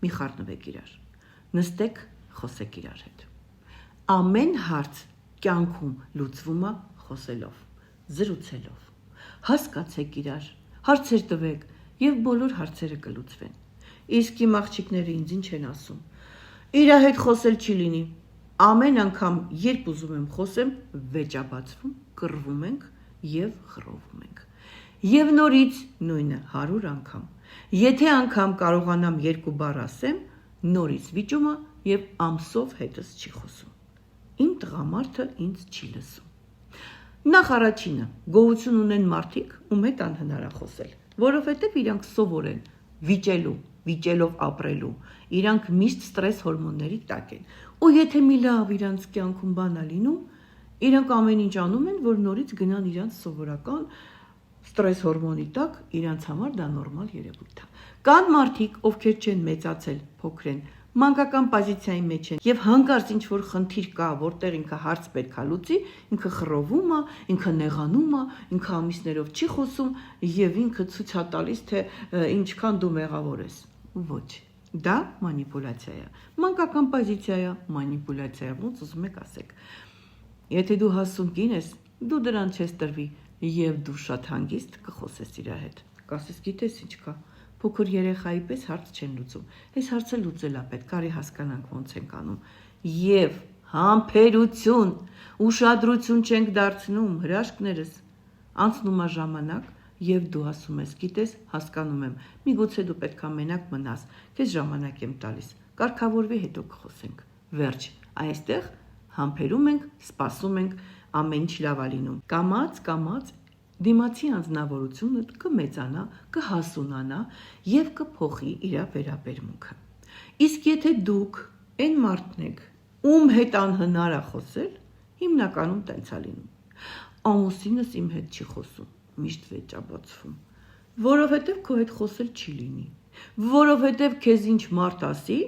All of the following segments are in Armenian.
մի խառնվեք իրար, նստեք, խոսեք իրար հետ։ Ամեն հարց կյանքում լուծվում է խոսելով, զրուցելով։ Հասկացեք իրար, հարցեր տվեք եւ բոլոր հարցերը կլուծվեն։ Իսկ իմ աղջիկները ինձ ինչ են ասում։ Իրա հետ խոսել չի լինի։ Ամեն անգամ, երբ ուզում եմ խոսեմ, վեճաբացվում, կռվում ենք եւ խռովում ենք։ Եվ նորից նույնը 100 անգամ։ Եթե անգամ կարողանամ 2 բառ ասեմ, նորից վիճումը եւ ամսով հետս չի խոսում։ Իմ տղամարդը ինձ չի լսում։ Նախ առաջինը, գոհություն ունեն մարդիկ, ում հետ անհնար է խոսել, որովհետև իրանք սովոր են վիճելով ապրելու, իրանք միշտ ստրես հորմոնների տակ են, ու եթե մի լավ իրանք կյանքում բան է լինում, իրանք ամեն ինչ անում են, որ նորից գնան իրանք սովորական ստրես հորմոնի տակ, իրանք համար դա նորմալ երևույթ է։ Կան մարդիկ, ովքեր չեն մեծացել, փոքր են, մանկական պոզիցիայի մեջ են եւ հանկարծ ինչ որ խնդիր կա, որտեղ ինքը հարց պետք է լուծի, ինքը խռովում է, ինքը նեղանում է, ինքը ամիսներով չի խոսում եւ ինքը ցույց է տալիս, թե ինչքան դու մեղավոր ես։ Ոչ, դա մանիպուլյացիա է։ Մանկական պոզիցիա է, մանիպուլյացիա, ոնց ուզում եք ասեք։ Եթե դու հասուն կին ես, դու դրան չես տրվի եւ դու շատ հանգիստ կխոսես իր հետ։ Կասես, գիտես ինչ կա։ Փոքր երեխայի պես հարց չեն լուծում։ Այս հարցը լուծելա պետք, կարի հասկանանք ոնց ենք անում։ Եվ համբերություն, ուշադրություն չենք դարձնում, հրաշքներս։ Անցնում է ժամանակ, եւ դու ասում ես, գիտես, հասկանում եմ, միգուցե դու պետքա մենակ մնաս, քեզ ժամանակ եմ տալիս, կարգավորվի հետո կխոսենք։ Վերջ, այստեղ համբերում ենք, սպասում ենք, ամեն ինչ լավ է լինում։ Կամաց դիմացի անձնավորությունը կմեծանա, կհասունանա եւ կփոխի իր վերաբերմունքը։ Իսկ եթե դուք այն մարդն եք, ում հետ անհնար է խոսել, հիմնականում տենց է լինում։ Ամուսինս իմ հետ չի խոսում, միշտ վեճաբացվում, որովհետեւ քո հետ խոսել չի լինի, որովհետեւ քեզ ինչ մարդ ասի,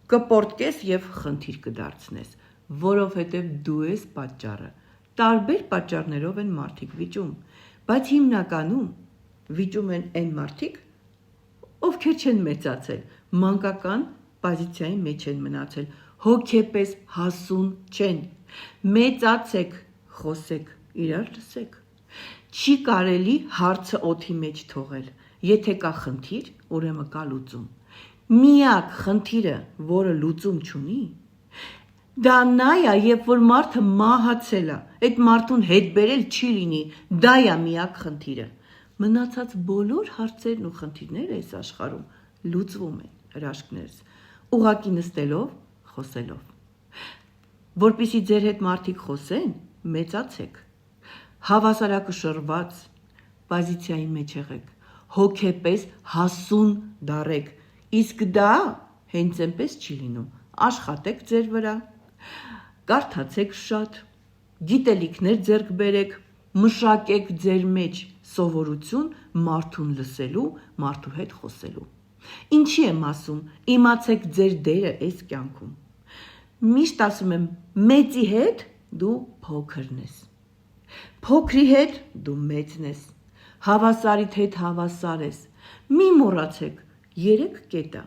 կպորտկես եւ խնդիր կդարձնես, որովհետեւ դու ես պատճառը։ Տարբեր պատճառներով են մարդիկ վիճում, բայց հիմնականում վիճում են այն մարդիկ, ովքեր չեն մեծացել, մանկական պոզիցիայի մեջ են մնացել, հոգեպես հասուն չեն։ Մեծացեք, խոսեք, իրար լսեք։ Չի կարելի հարցը օդի մեջ թողել։ Եթե կա խնդիր, ուրեմն կա լուծում։ Միակ խնդիրը, որը լուծում չունի, դա նա է, երբ որ մարդը մահացել է, այդ մարդուն հետ բերել չի լինի, դա է միակ խնդիրը։ Մնացած բոլոր հարցերն ու խնդիրները այս աշխարհում լուծվում են, հրաշքներս, ուղղակի նստելով, խոսելով։ Որպեսզի ձեր հետ մարդիկ խոսեն, մեծացեք, հավասարակշռված պոզիցիայի մեջ եղեք, հոգեպես հասուն դառեք, իսկ դա հենց այնպես չի լինում, աշխատեք ձեր վրա, կարդացեք շատ, գիտելիքներ ձեռք բերեք, մշակեք ձեր մեջ սովորություն մարդուն լսելու, մարդու հետ խոսելու։ Ինչի եմ ասում, իմացեք ձեր դերը այս կյանքում։ Միշտ ասում եմ, մեծի հետ դու փոքրն ես, փոքրի հետ դու մեծն ես, հավասարիդ հետ հավասար ես։ Մի մոռացեք, 3 կետ է,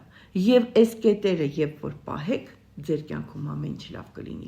եւ այս կետերը երբ որ պահեք, ձեր կյանքում ամեն ինչ լավ կլինի։